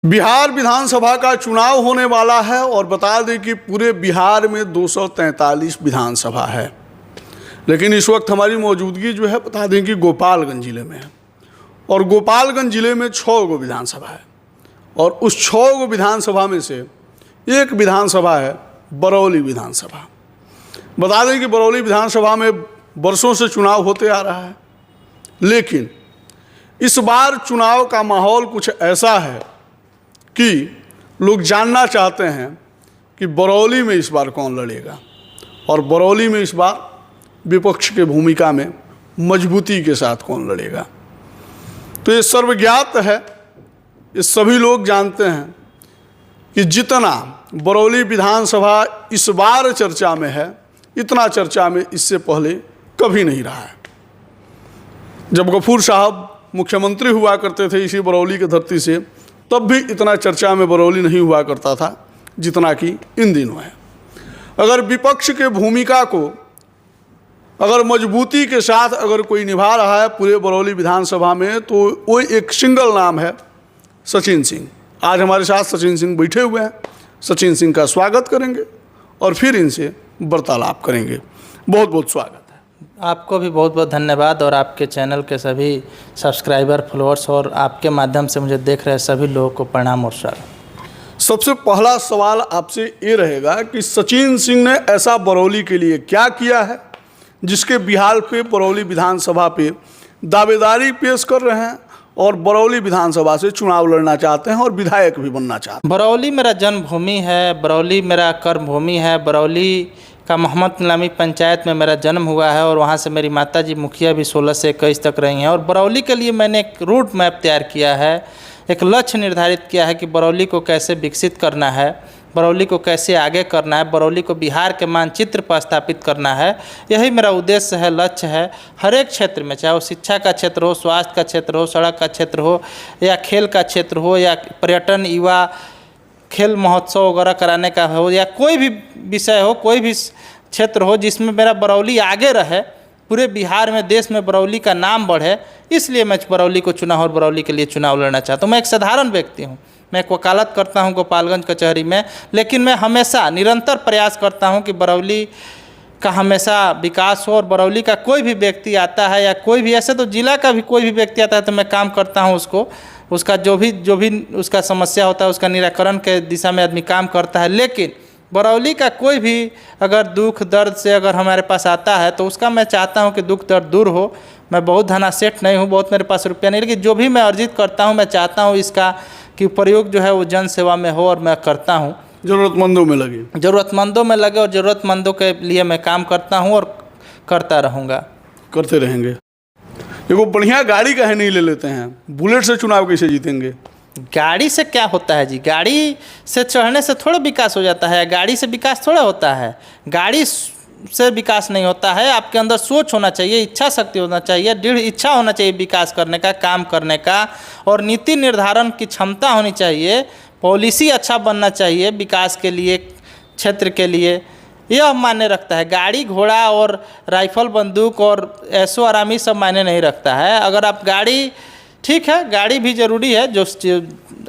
बिहार विधानसभा का चुनाव होने वाला है और बता दें कि पूरे बिहार में 243 विधानसभा है। लेकिन इस वक्त हमारी मौजूदगी जो है बता दें कि गोपालगंज ज़िले में है और गोपालगंज ज़िले में 6 गो विधानसभा है और उस 6 गो विधानसभा में से एक विधानसभा है बरौली विधानसभा। बता दें कि बरौली विधानसभा में वर्षों से चुनाव होते आ रहा है, लेकिन इस बार चुनाव का माहौल कुछ ऐसा है कि लोग जानना चाहते हैं कि बरौली में इस बार कौन लड़ेगा और बरौली में इस बार विपक्ष के भूमिका में मजबूती के साथ कौन लड़ेगा। तो ये सर्वज्ञात है, ये सभी लोग जानते हैं कि जितना बरौली विधानसभा इस बार चर्चा में है, इतना चर्चा में इससे पहले कभी नहीं रहा है। जब गफूर साहब मुख्यमंत्री हुआ करते थे इसी बरौली की धरती से, तब भी इतना चर्चा में बरौली नहीं हुआ करता था जितना कि इन दिनों है। अगर विपक्ष के भूमिका को अगर मजबूती के साथ अगर कोई निभा रहा है पूरे बरौली विधानसभा में, तो वो एक सिंगल नाम है सचिन सिंह। आज हमारे साथ सचिन सिंह बैठे हुए हैं। सचिन सिंह का स्वागत करेंगे और फिर इनसे वार्तालाप करेंगे। बहुत बहुत स्वागत है। आपको भी बहुत बहुत धन्यवाद और आपके चैनल के सभी सब्सक्राइबर, फॉलोअर्स और आपके माध्यम से मुझे देख रहे सभी लोगों को प्रणाम और स्वागत। सबसे पहला सवाल आपसे ये रहेगा कि सचिन सिंह ने ऐसा बरौली के लिए क्या किया है जिसके बिहार पे बरौली विधानसभा पे दावेदारी पेश कर रहे हैं और बरौली विधानसभा से चुनाव लड़ना चाहते हैं और विधायक भी बनना चाहते हैं। बरौली मेरा जन्मभूमि है, बरौली मेरा कर्मभूमि है। बरौली का मोहम्मद निलामी पंचायत में मेरा जन्म हुआ है और वहाँ से मेरी माताजी मुखिया भी 16 से 21 तक रही हैं। और बरौली के लिए मैंने एक रूट मैप तैयार किया है, एक लक्ष्य निर्धारित किया है कि बरौली को कैसे विकसित करना है, बरौली को कैसे आगे करना है, बरौली को बिहार के मानचित्र पर स्थापित करना है। यही मेरा उद्देश्य है, लक्ष्य है। हर एक क्षेत्र में, चाहे वो शिक्षा का क्षेत्र हो, स्वास्थ्य का क्षेत्र हो, सड़क का क्षेत्र हो, या खेल का क्षेत्र हो, या पर्यटन, युवा खेल महोत्सव वगैरह कराने का हो, या कोई भी विषय हो, कोई भी क्षेत्र हो जिसमें मेरा बरौली आगे रहे, पूरे बिहार में, देश में बरौली का नाम बढ़े, इसलिए मैं बरौली को चुना और बरौली के लिए चुनाव लड़ना चाहता हूँ। मैं एक साधारण व्यक्ति हूँ, मैं एक वकालत करता हूँ गोपालगंज कचहरी में, लेकिन मैं हमेशा निरंतर प्रयास करता हूँ कि बरौली का हमेशा विकास हो। और बरौली का कोई भी व्यक्ति आता है या कोई भी, ऐसे तो जिला का भी कोई भी व्यक्ति आता है तो मैं काम करता हूँ उसका जो भी उसका समस्या होता है उसका निराकरण के दिशा में आदमी काम करता है। लेकिन बरौली का कोई भी अगर दुख दर्द से अगर हमारे पास आता है तो उसका मैं चाहता हूं कि दुख दर्द दूर हो। मैं बहुत धनासेठ नहीं हूं, बहुत मेरे पास रुपया नहीं, लेकिन जो भी मैं अर्जित करता हूं मैं चाहता हूं इसका कि प्रयोग जो है वो जन सेवा में हो और मैं करता हूं, ज़रूरतमंदों में लगे, ज़रूरतमंदों में लगे और ज़रूरतमंदों के लिए मैं काम करता हूँ और करता रहूँगा, करते रहेंगे। देखो, बढ़िया गाड़ी काहे नहीं ले लेते हैं? बुलेट से चुनाव कैसे जीतेंगे? गाड़ी से क्या होता है जी? गाड़ी से चढ़ने से थोड़ा विकास हो जाता है, गाड़ी से विकास थोड़ा होता है। गाड़ी से विकास नहीं होता है। आपके अंदर सोच होना चाहिए, इच्छा शक्ति होना चाहिए, दृढ़ इच्छा होना चाहिए विकास करने का, काम करने का, और नीति निर्धारण की क्षमता होनी चाहिए। पॉलिसी अच्छा बनना चाहिए विकास के लिए, क्षेत्र के लिए, यह मायने रखता है। गाड़ी घोड़ा और राइफल बंदूक और ऐशो आरामी सब मायने नहीं रखता है। अगर आप गाड़ी, ठीक है, गाड़ी भी ज़रूरी है जो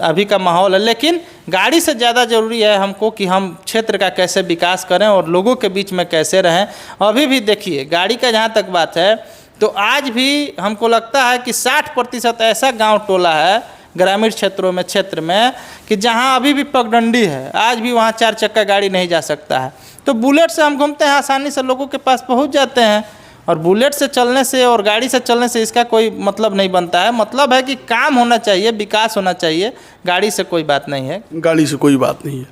अभी का माहौल है, लेकिन गाड़ी से ज़्यादा ज़रूरी है हमको कि हम क्षेत्र का कैसे विकास करें और लोगों के बीच में कैसे रहें। अभी भी देखिए, गाड़ी का जहाँ तक बात है तो आज भी हमको लगता है कि 60% ऐसा गांव टोला है ग्रामीण क्षेत्र में कि जहाँ अभी भी पगडंडी है, आज भी वहाँ 4 चक्का गाड़ी नहीं जा सकता है। तो बुलेट से हम घूमते हैं, आसानी से लोगों के पास पहुँच जाते हैं। और बुलेट से चलने से और गाड़ी से चलने से इसका कोई मतलब नहीं बनता है। मतलब है कि काम होना चाहिए, विकास होना चाहिए, गाड़ी से कोई बात नहीं है। गाड़ी से कोई बात नहीं है।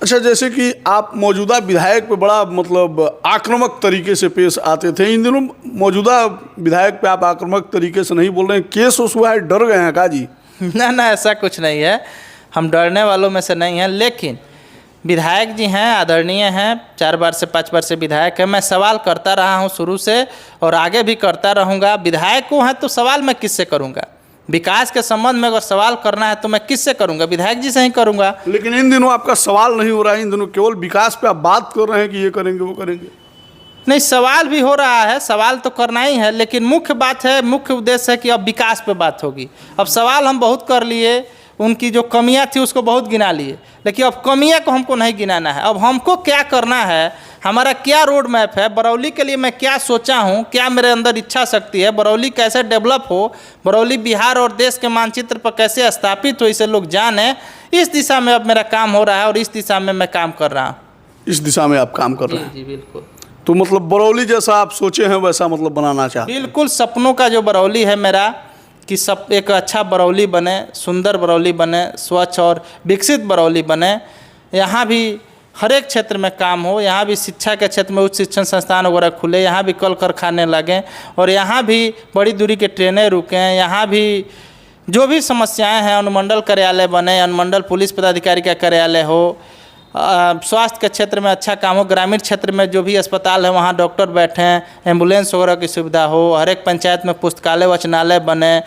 अच्छा, जैसे कि आप मौजूदा विधायक पे बड़ा मतलब आक्रामक तरीके से पेश आते थे, इन दिनों मौजूदा विधायक पे आप आक्रामक तरीके से नहीं बोल रहे हैं, केस हुआ है, डर गए हैं का जी? ना, ऐसा कुछ नहीं है, हम डरने वालों में से नहीं हैं। लेकिन विधायक जी हैं, आदरणीय हैं, 4 बार से 5 बार से विधायक है। मैं सवाल करता रहा हूं शुरू से और आगे भी करता रहूंगा। विधायक को हैं तो सवाल मैं किससे करूंगा? विकास के संबंध में अगर सवाल करना है तो मैं किससे करूंगा? विधायक जी से ही करूंगा। लेकिन इन दिनों आपका सवाल नहीं हो रहा है, इन दिनों केवल विकास पे आप बात कर रहे हैं कि ये करेंगे वो करेंगे। नहीं, सवाल भी हो रहा है, सवाल तो करना ही है, लेकिन मुख्य बात है, मुख्य उद्देश्य है कि अब विकास पे बात होगी। अब सवाल हम बहुत कर लिए, उनकी जो कमियां थी उसको बहुत गिना लिए, लेकिन अब कमियां को हमको नहीं गिनाना है। अब हमको क्या करना है, हमारा क्या रोड मैप है, बरौली के लिए मैं क्या सोचा हूँ, क्या मेरे अंदर इच्छा शक्ति है, बरौली कैसे डेवलप हो, बरौली बिहार और देश के मानचित्र पर कैसे स्थापित हो, इसे लोग जाने, इस दिशा में अब मेरा काम हो रहा है और इस दिशा में मैं काम कर रहा हूँ। इस दिशा में आप काम कर रहे हैं। जी बिल्कुल। तो मतलब बरौली जैसा आप सोचे हैं वैसा मतलब बनाना चाहते हैं। बिल्कुल सपनों का जो बरौली है मेरा, कि सब एक अच्छा बरौली बने, सुंदर बरौली बने, स्वच्छ और विकसित बरौली बने। यहाँ भी हर एक क्षेत्र में काम हो, यहाँ भी शिक्षा के क्षेत्र में उच्च शिक्षण संस्थान वगैरह खुले, यहाँ भी कल कारखाने लगें और यहाँ भी बड़ी दूरी के ट्रेनें रुकें, यहाँ भी जो भी समस्याएं हैं अनुमंडल कार्यालय बने, अनुमंडल पुलिस पदाधिकारी का कार्यालय हो, स्वास्थ्य के क्षेत्र में अच्छा काम हो, ग्रामीण क्षेत्र में जो भी अस्पताल है वहाँ डॉक्टर बैठें, एम्बुलेंस वगैरह की सुविधा हो, हर एक पंचायत में पुस्तकालय वाचनालय बने।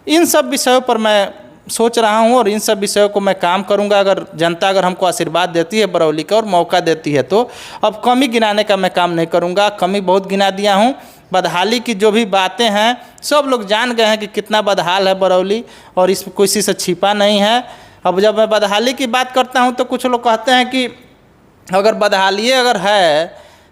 इन सब विषयों पर मैं सोच रहा हूँ और इन सब विषयों को मैं काम करूँगा अगर जनता अगर हमको आशीर्वाद देती है बरौली का और मौका देती है तो। अब कमी गिनाने का मैं काम नहीं करूँगा, कमी बहुत गिना दिया हूँ। बदहाली की जो भी बातें हैं सब लोग जान गए हैं कि कितना बदहाल है बरौली और इसमें किसी से छिपा नहीं है। अब जब मैं बदहाली की बात करता हूं तो कुछ लोग कहते हैं कि अगर बदहाली अगर है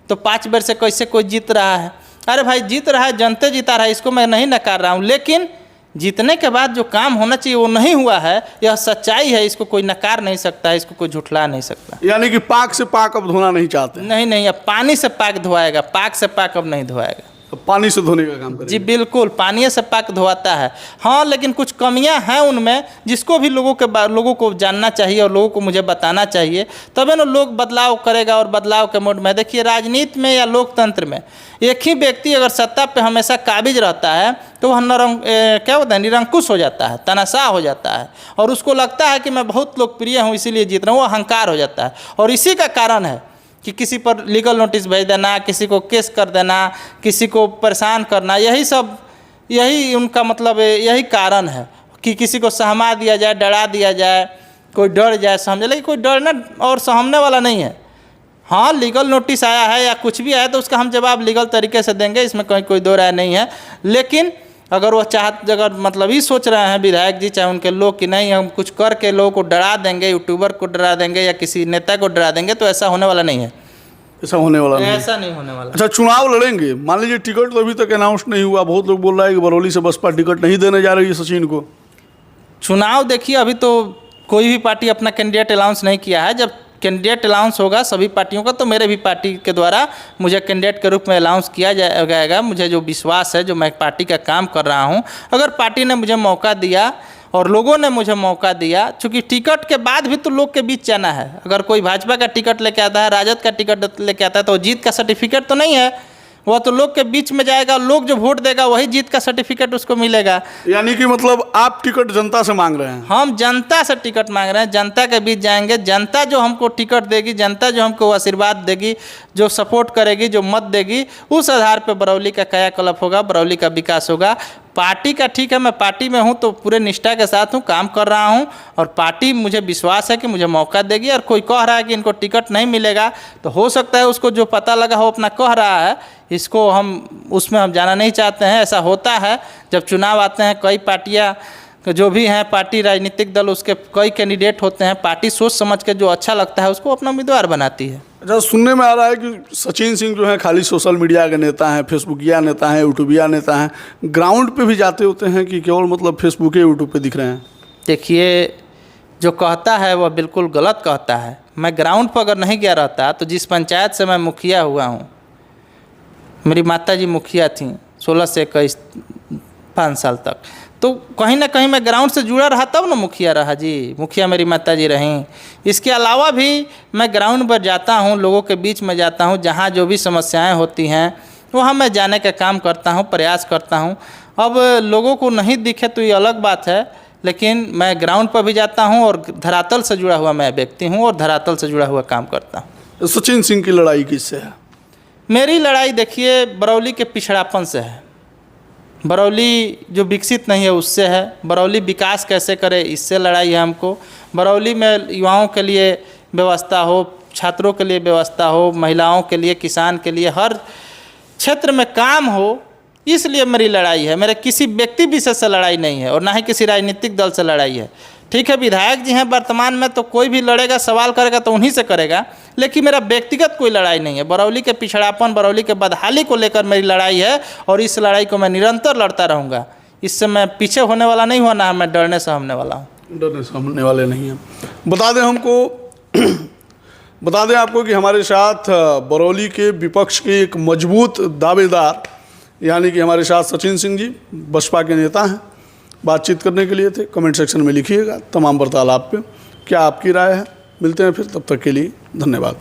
तो 5 बार से कैसे कोई जीत रहा है। अरे भाई जीत रहा है, जनता जीता रहा है, इसको मैं नहीं नकार रहा हूं, लेकिन जीतने के बाद जो काम होना चाहिए वो नहीं हुआ है, यह सच्चाई है, इसको कोई नकार नहीं सकता, इसको कोई झुठला नहीं सकता। यानी कि पाक से पाक अब धोना नहीं चाहते। नहीं, अब पानी से पाक धोआएगा, पाक से पाक अब नहीं धोआएगा। तो पानी से धोने का काम करेंगे। जी बिल्कुल, पानी से पाक धोआता है। हाँ, लेकिन कुछ कमियां हैं उनमें जिसको भी लोगों को जानना चाहिए और लोगों को मुझे बताना चाहिए, तभी ना लोग बदलाव करेगा और बदलाव के मोड में। देखिए राजनीति में या लोकतंत्र में एक ही व्यक्ति अगर सत्ता पे हमेशा काबिज रहता है तो वह क्या होता है, निरंकुश हो जाता है, तनाशाह हो जाता है और उसको लगता है कि मैं बहुत लोकप्रिय हूँ इसीलिए जीत रहा हूँ, वो अहंकार हो जाता है। और इसी का कारण है कि किसी पर लीगल नोटिस भेज देना, किसी को केस कर देना, किसी को परेशान करना, यही उनका मतलब यही कारण है कि किसी को सहमा दिया जाए, डरा दिया जाए, कोई डर जाए समझे, लेकिन कोई डरना और सहमने वाला नहीं है। हाँ, लीगल नोटिस आया है या कुछ भी आया तो उसका हम जवाब लीगल तरीके से देंगे, इसमें कोई दो राय नहीं है। लेकिन अगर वो अगर मतलब ही सोच रहे हैं विधायक जी चाहे उनके लोग कि नहीं हम कुछ करके लोगों को डरा देंगे, यूट्यूबर को डरा देंगे या किसी नेता को डरा देंगे, तो ऐसा होने वाला नहीं है। ऐसा होने वाला नहीं, ऐसा नहीं होने वाला। अच्छा, चुनाव लड़ेंगे, मान लीजिए टिकट तो अभी तक अनाउंस नहीं हुआ, बहुत लोग बोल रहे हैं कि बरौली से बसपा टिकट नहीं देने जा रही है सचिन को। चुनाव देखिए अभी तो कोई भी पार्टी अपना कैंडिडेट अनाउंस नहीं किया है। जब कैंडिडेट अनाउंस होगा सभी पार्टियों का तो मेरे भी पार्टी के द्वारा मुझे कैंडिडेट के रूप में अनाउंस किया जाएगा। मुझे जो विश्वास है, जो मैं पार्टी का काम कर रहा हूं, अगर पार्टी ने मुझे मौका दिया और लोगों ने मुझे मौका दिया, चूँकि टिकट के बाद भी तो लोग के बीच जाना है। अगर कोई भाजपा का टिकट लेके आता है, राजद का टिकट लेके आता है तो जीत का सर्टिफिकेट तो नहीं है, वह तो लोग के बीच में जाएगा, लोग जो वोट देगा वही जीत का सर्टिफिकेट उसको मिलेगा। यानी कि मतलब आप टिकट जनता से मांग रहे हैं। हम जनता से टिकट मांग रहे हैं, जनता के बीच जाएंगे, जनता जो हमको टिकट देगी, जनता जो हमको आशीर्वाद देगी, जो सपोर्ट करेगी, जो मत देगी, उस आधार पर बरौली का कायाकल्प होगा, बरौली का विकास होगा। पार्टी का ठीक है, मैं पार्टी में हूँ तो पूरे निष्ठा के साथ हूँ, काम कर रहा हूँ और पार्टी मुझे विश्वास है कि मुझे मौका देगी। और कोई कह रहा है कि इनको टिकट नहीं मिलेगा तो हो सकता है उसको जो पता लगा हो अपना कह रहा है, इसको उसमें हम जाना नहीं चाहते हैं। ऐसा होता है जब चुनाव आते हैं, कई पार्टियाँ जो भी हैं, पार्टी राजनीतिक दल, उसके कई कैंडिडेट होते हैं, पार्टी सोच समझ के जो अच्छा लगता है उसको अपना उम्मीदवार बनाती है। अच्छा, सुनने में आ रहा है कि सचिन सिंह जो है खाली सोशल मीडिया के नेता हैं, फेसबुकिया नेता हैं, यूट्यूबिया नेता हैं, ग्राउंड पे भी जाते होते हैं कि केवल मतलब फेसबुक यूट्यूब पे दिख रहे हैं। देखिए, जो कहता है वह बिल्कुल गलत कहता है। मैं ग्राउंड पर अगर नहीं गया रहता तो जिस पंचायत से मैं मुखिया हुआ हूँ, मेरी माताजी मुखिया थीं 16 से 21 5 साल तक, तो कहीं ना कहीं मैं ग्राउंड से जुड़ा रहा तब ना मुखिया रहा जी, मुखिया मेरी माताजी रहीं। इसके अलावा भी मैं ग्राउंड पर जाता हूँ, लोगों के बीच में जाता हूँ, जहाँ जो भी समस्याएं होती हैं वहाँ मैं जाने का काम करता हूँ, प्रयास करता हूँ। अब लोगों को नहीं दिखे तो ये अलग बात है, लेकिन मैं ग्राउंड पर भी जाता हूँ और धरातल से जुड़ा हुआ मैं व्यक्ति हूँ और धरातल से जुड़ा हुआ काम करता हूँ। सचिन सिंह की लड़ाई किससे है? मेरी लड़ाई देखिए बरौली के पिछड़ापन से है। बरौली जो विकसित नहीं है उससे है। बरौली विकास कैसे करे इससे लड़ाई है हमको। बरौली में युवाओं के लिए व्यवस्था हो, छात्रों के लिए व्यवस्था हो, महिलाओं के लिए, किसान के लिए, हर क्षेत्र में काम हो, इसलिए मेरी लड़ाई है। मेरे किसी व्यक्ति विशेष से लड़ाई नहीं है और ना ही किसी राजनीतिक दल से लड़ाई है। ठीक है, विधायक जी हैं वर्तमान में, तो कोई भी लड़ेगा, सवाल करेगा तो उन्हीं से करेगा, लेकिन मेरा व्यक्तिगत कोई लड़ाई नहीं है। बरौली के पिछड़ापन, बरौली के बदहाली को लेकर मेरी लड़ाई है और इस लड़ाई को मैं निरंतर लड़ता रहूँगा। इससे मैं पीछे होने वाला नहीं हुआ, ना मैं डरने से हमने वाला हूँ। डरने से हमने वाले नहीं हैं। बता दें आपको कि हमारे साथ बरौली के विपक्ष के एक मजबूत दावेदार यानी कि हमारे साथ सचिन सिंह जी बसपा के नेता हैं, बातचीत करने के लिए थे। कमेंट सेक्शन में लिखिएगा तमाम वार्तालाप पे क्या आपकी राय है। मिलते हैं फिर, तब तक के लिए धन्यवाद।